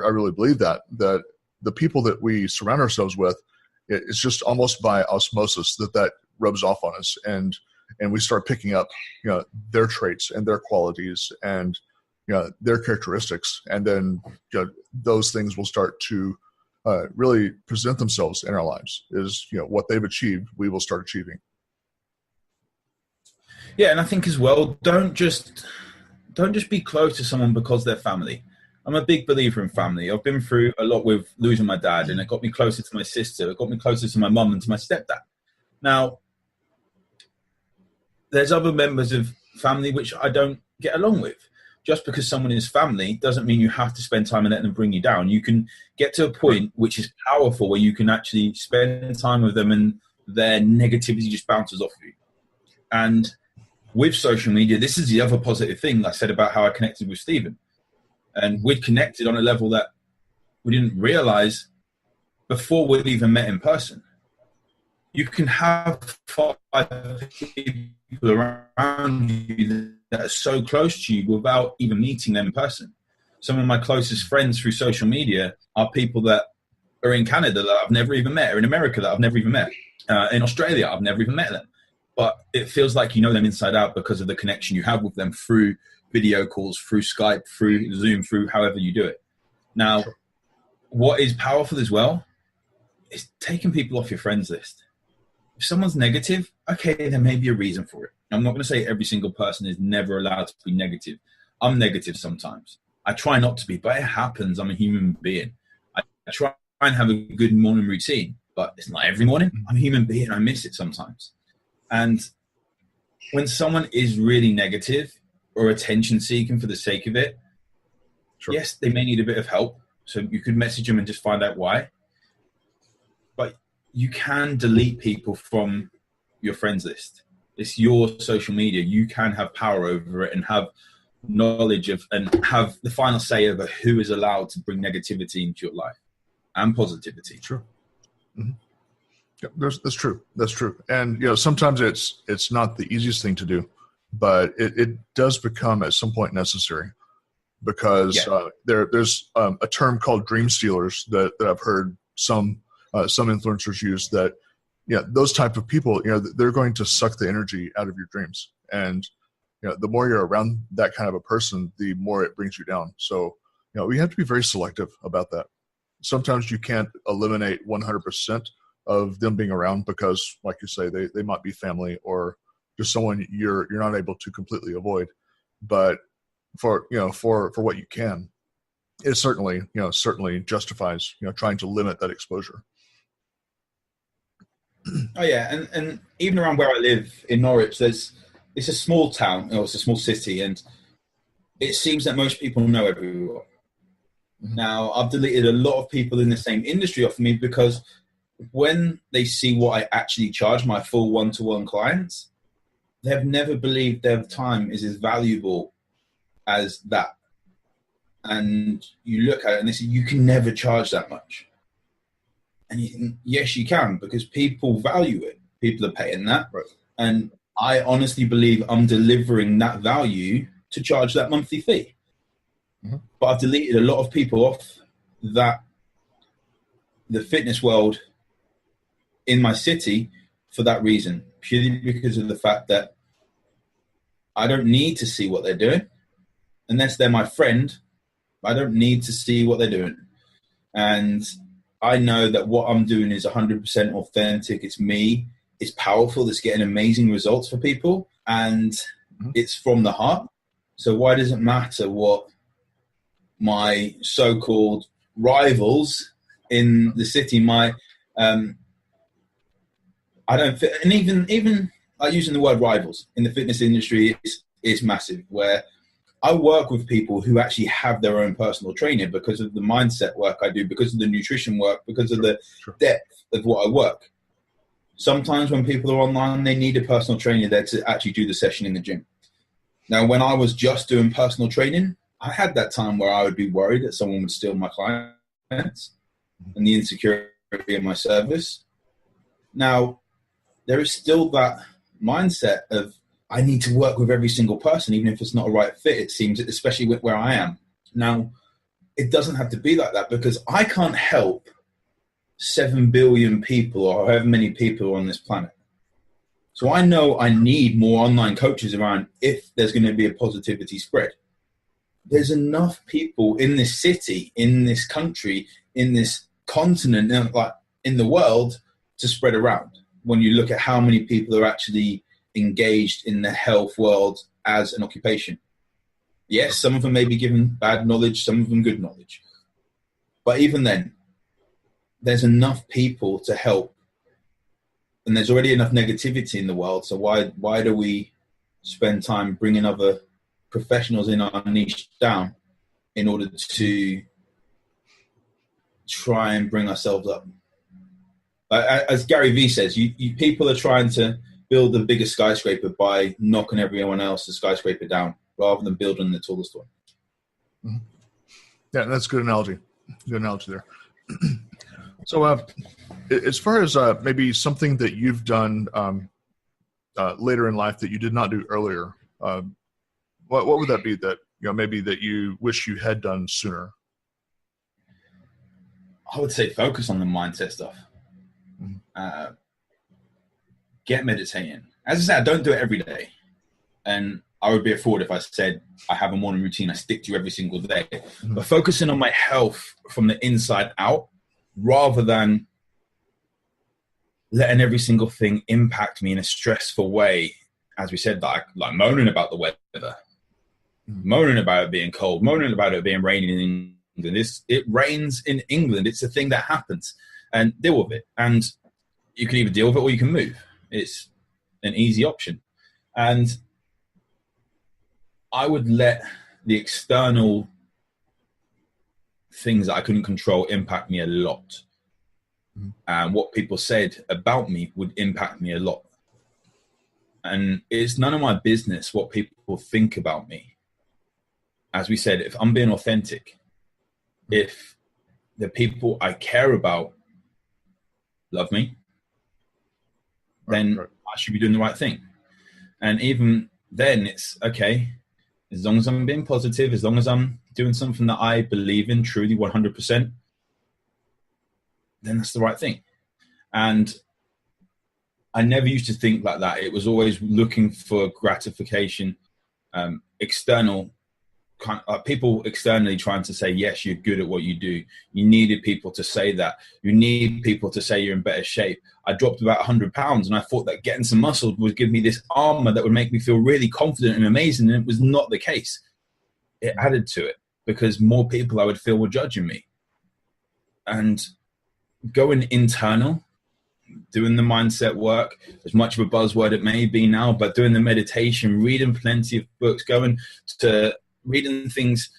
I really believe that the people that we surround ourselves with, it's just almost by osmosis that rubs off on us, and we start picking up, their traits and their qualities and, their characteristics, and then those things will start to really present themselves in our lives. Is what they've achieved, we will start achieving. Yeah, and I think as well, don't just be close to someone because they're family. I'm a big believer in family. I've been through a lot with losing my dad, and it got me closer to my sister. It got me closer to my mum and to my stepdad. Now, there's other members of family which I don't get along with. Just because someone is family doesn't mean you have to spend time and let them bring you down. You can get to a point which is powerful where you can actually spend time with them and their negativity just bounces off you. And with social media, this is the other positive thing I said about how I connected with Stephen. And we'd connected on a level that we didn't realize before we'd even met in person. You can have 5 people around you that are so close to you without even meeting them in person. Some of my closest friends through social media are people that are in Canada that I've never even met, or in America that I've never even met, in Australia I've never even met them. But it feels like you know them inside out because of the connection you have with them through video calls, through Skype, through Zoom, through however you do it. Now, what is powerful as well is taking people off your friends list. If someone's negative, okay, there may be a reason for it. I'm not going to say every single person is never allowed to be negative. I'm negative sometimes. I try not to be, but it happens. I'm a human being. I try and have a good morning routine, but it's not every morning. I'm a human being. I miss it sometimes. And when someone is really negative or attention seeking for the sake of it, yes, they may need a bit of help. So you could message them and just find out why. But you can delete people from your friends list. It's your social media. You can have power over it and have knowledge of and have the final say over who is allowed to bring negativity into your life and positivity. Sure. Mm-hmm. Yeah, that's true. That's true. And, sometimes it's not the easiest thing to do, but it does become at some point necessary because there's a term called dream stealers that I've heard some influencers use that, those type of people, they're going to suck the energy out of your dreams. And, the more you're around that kind of a person, the more it brings you down. So, we have to be very selective about that. Sometimes you can't eliminate 100% of them being around because, like you say, they might be family or just someone you're not able to completely avoid. But for what you can, it certainly justifies, trying to limit that exposure. Oh yeah, and even around where I live in Norwich, it's a small town, it's a small city, and it seems that most people know everyone. Mm-hmm. Now, I've deleted a lot of people in the same industry off me because when they see what I actually charge my full one-to-one clients, they've never believed their time is as valuable as that. And you look at it and they say, you can never charge that much. And yes, you can, because people value it. People are paying that. Right. And I honestly believe I'm delivering that value to charge that monthly fee. Mm-hmm. But I've deleted a lot of people off the fitness world in my city for that reason, purely because of the fact that I don't need to see what they're doing. Unless they're my friend, I don't need to see what they're doing. And I know that what I'm doing is 100% authentic. It's me. It's powerful. It's getting amazing results for people. And it's from the heart. So why does it matter what my so-called rivals in the city might... I don't fit, and even using the word rivals in the fitness industry is massive, where I work with people who actually have their own personal trainer because of the mindset work I do, because of the nutrition work, because of the depth of what I work. Sometimes when people are online, they need a personal trainer there to actually do the session in the gym. Now, when I was just doing personal training, I had that time where I would be worried that someone would steal my clients and the insecurity in my service. Now, there is still that mindset of I need to work with every single person, even if it's not a right fit, it seems, especially where I am. Now, it doesn't have to be like that, because I can't help 7 billion people or however many people are on this planet. So I know I need more online coaches around if there's going to be a positivity spread. There's enough people in this city, in this country, in this continent, like in the world, to spread around. When you look at how many people are actually engaged in the health world as an occupation. Yes, some of them may be given bad knowledge, some of them good knowledge. But even then, there's enough people to help. And there's already enough negativity in the world. So why do we spend time bringing other professionals in our niche down in order to try and bring ourselves up? As Gary Vee says, you people are trying to build the biggest skyscraper by knocking everyone else's skyscraper down rather than building the tallest one. Mm-hmm. Yeah, that's a good analogy. Good analogy there. So as far as maybe something that you've done later in life that you did not do earlier, what would that be that, maybe that you wish you had done sooner? I would say focus on the mindset stuff. Mm-hmm. Get meditating. As I said, I don't do it every day. And I would be a fraud if I said I have a morning routine I stick to every single day. Mm-hmm. But focusing on my health from the inside out, rather than letting every single thing impact me in a stressful way, as we said, like moaning about the weather, mm-hmm. moaning about it being cold, moaning about it being raining in England. It rains in England. It's a thing that happens, and deal with it. And you can either deal with it or you can move. It's an easy option. And I would let the external things that I couldn't control impact me a lot. Mm-hmm. And what people said about me would impact me a lot. And it's none of my business what people think about me. As we said, if I'm being authentic, if the people I care about love me, then I should be doing the right thing. And even then it's okay, as long as I'm being positive, as long as I'm doing something that I believe in truly 100%, then that's the right thing. And I never used to think like that. It was always looking for gratification, external, people externally trying to say, yes, you're good at what you do. You needed people to say that. You need people to say you're in better shape. I dropped about 100 pounds and I thought that getting some muscle would give me this armor that would make me feel really confident and amazing. And it was not the case. It added to it because more people I would feel were judging me. And going internal, doing the mindset work, as much of a buzzword it may be now, but doing the meditation, reading plenty of books, going to reading things,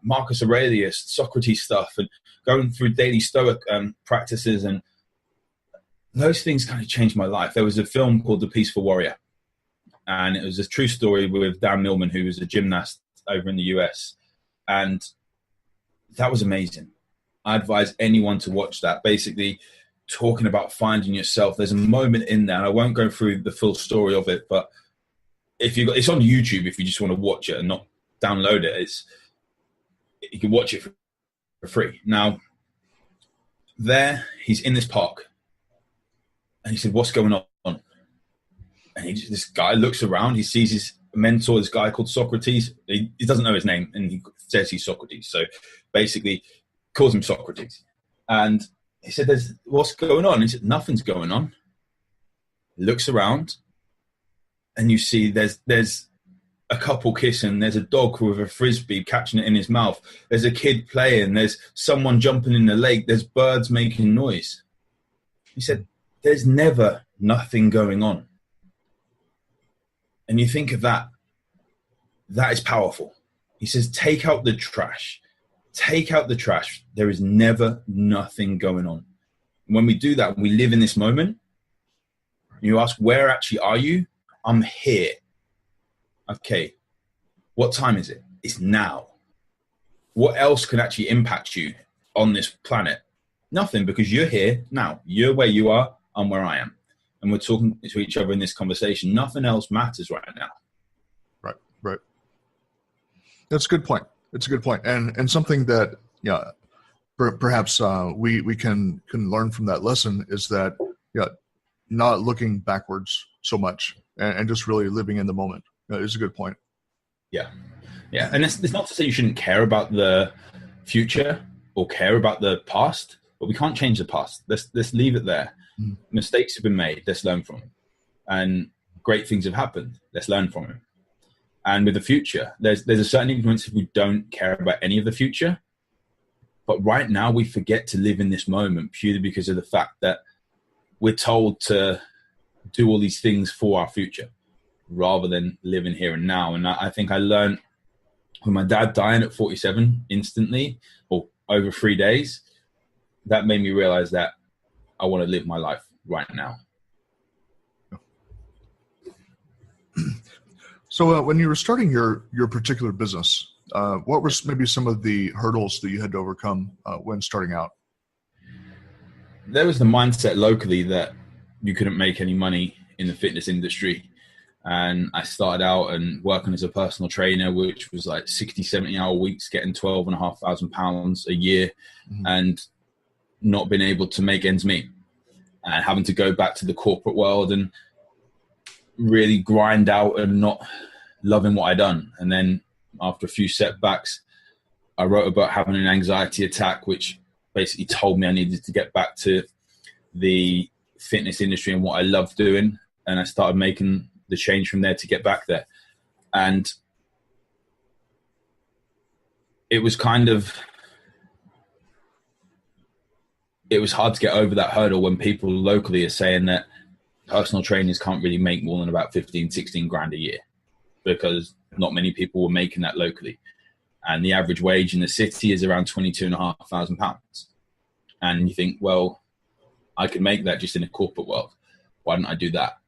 Marcus Aurelius, Socrates stuff, and going through daily Stoic practices, and those things kind of changed my life. There was a film called The Peaceful Warrior, and it was a true story with Dan Millman, who was a gymnast over in the US, and that was amazing. I advise anyone to watch that. Basically, talking about finding yourself. There's a moment in there, and I won't go through the full story of it, but it's on YouTube if you just want to watch it and not download it. You can watch it for free. Now, there he's in this park, and he said, "What's going on?" And this guy looks around. He sees his mentor, this guy called Socrates. He doesn't know his name, and he says he's Socrates. So basically, calls him Socrates. And he said, "What's going on?" And he said, "Nothing's going on." He looks around, and you see there's a couple kissing, there's a dog with a frisbee catching it in his mouth, there's a kid playing, there's someone jumping in the lake, there's birds making noise. He said, there's never nothing going on. And you think of that is powerful. He says, take out the trash. There is never nothing going on. When we do that, when we live in this moment, you ask, where actually are you? I'm here. Okay, what time is it? It's now. What else can actually impact you on this planet? Nothing, because you're here now. You're where you are, I'm where I am. And we're talking to each other in this conversation. Nothing else matters right now. Right. That's a good point. It's a good point, and something that perhaps we can learn from that lesson is that not looking backwards so much and just really living in the moment is a good point. Yeah, and it's not to say you shouldn't care about the future or care about the past, but we can't change the past. Let's leave it there. Mm. Mistakes have been made. Let's learn from them, and great things have happened. Let's learn from them. And with the future, there's a certain influence if we don't care about any of the future. But right now, we forget to live in this moment purely because of the fact that we're told to do all these things for our future rather than living here and now. And I think I learned with my dad dying at 47 instantly, or over 3 days, that made me realize that I want to live my life right now. So when you were starting your particular business, what were maybe some of the hurdles that you had to overcome when starting out? There was the mindset locally that you couldn't make any money in the fitness industry. And I started out and working as a personal trainer, which was like 60, 70-hour weeks, getting £12,500 a year, and not being able to make ends meet, and having to go back to the corporate world and really grind out and not loving what I'd done. And then after a few setbacks, I wrote about having an anxiety attack, which basically told me I needed to get back to the fitness industry and what I love doing. And I started making the change from there to get back there. And it was hard to get over that hurdle when people locally are saying that personal trainers can't really make more than about 15, 16 grand a year, because not many people were making that locally. And the average wage in the city is around £22,500. And you think, well, I could make that just in a corporate world. Why don't I do that?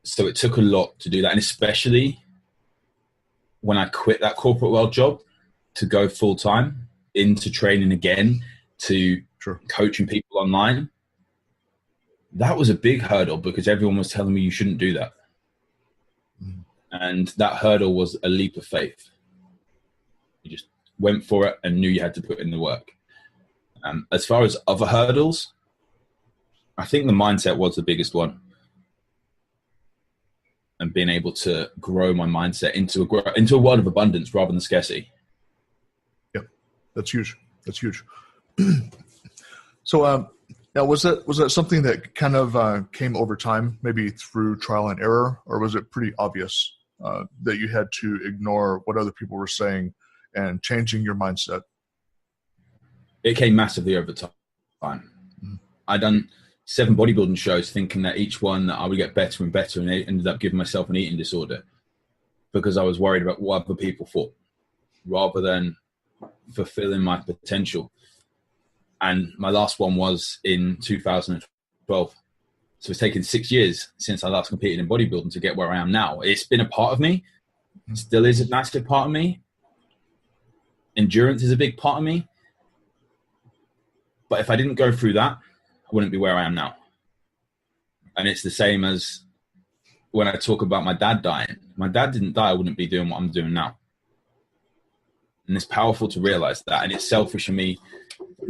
So it took a lot to do that. And especially when I quit that corporate world job to go full time into training again, to coaching people online, that was a big hurdle because everyone was telling me you shouldn't do that. And that hurdle was a leap of faith. You just went for it and knew you had to put in the work. As far as other hurdles, I think the mindset was the biggest one. And being able to grow my mindset into a world of abundance rather than scarcity. Yeah, that's huge. That's huge. So now, was that something that kind of came over time, maybe through trial and error, or was it pretty obvious that you had to ignore what other people were saying and changing your mindset? It came massively over time. Mm-hmm. I done 7 bodybuilding shows thinking that each one that I would get better and better, and I ended up giving myself an eating disorder because I was worried about what other people thought rather than fulfilling my potential. And my last one was in 2012. So it's taken 6 years since I last competed in bodybuilding to get where I am now. It's been a part of me. It still is a massive part of me. Endurance is a big part of me. But if I didn't go through that, I wouldn't be where I am now. And it's the same as when I talk about my dad dying. My dad didn't die, I wouldn't be doing what I'm doing now. And it's powerful to realize that. And it's selfish of me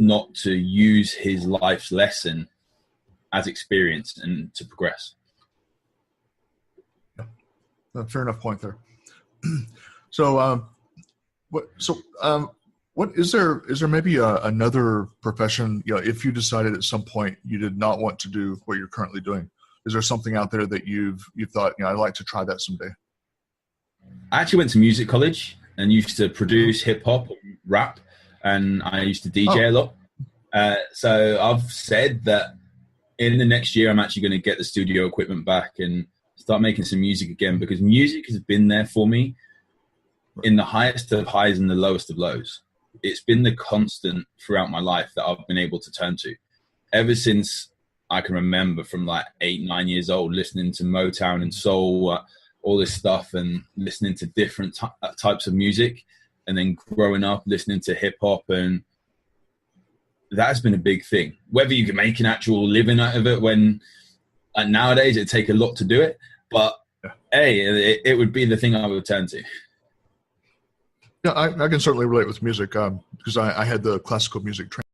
not to use his life's lesson as experience and to progress. Yeah. Fair enough point there. So, what is there maybe another profession, if you decided at some point you did not want to do what you're currently doing, is there something out there that you've thought, I'd like to try that someday? I actually went to music college and used to produce hip hop and rap, and I used to DJ a lot. So I've said that in the next year, I'm actually going to get the studio equipment back and start making some music again, because music has been there for me in the highest of highs and the lowest of lows. It's been the constant throughout my life that I've been able to turn to ever since I can remember, from like 8, 9 years old, listening to Motown and soul, all this stuff, and listening to different types of music, and then growing up listening to hip hop. And that has been a big thing. Whether you can make an actual living out of it when nowadays it'd take a lot to do it, but hey, it would be the thing I would turn to. I can certainly relate with music because I had the classical music training.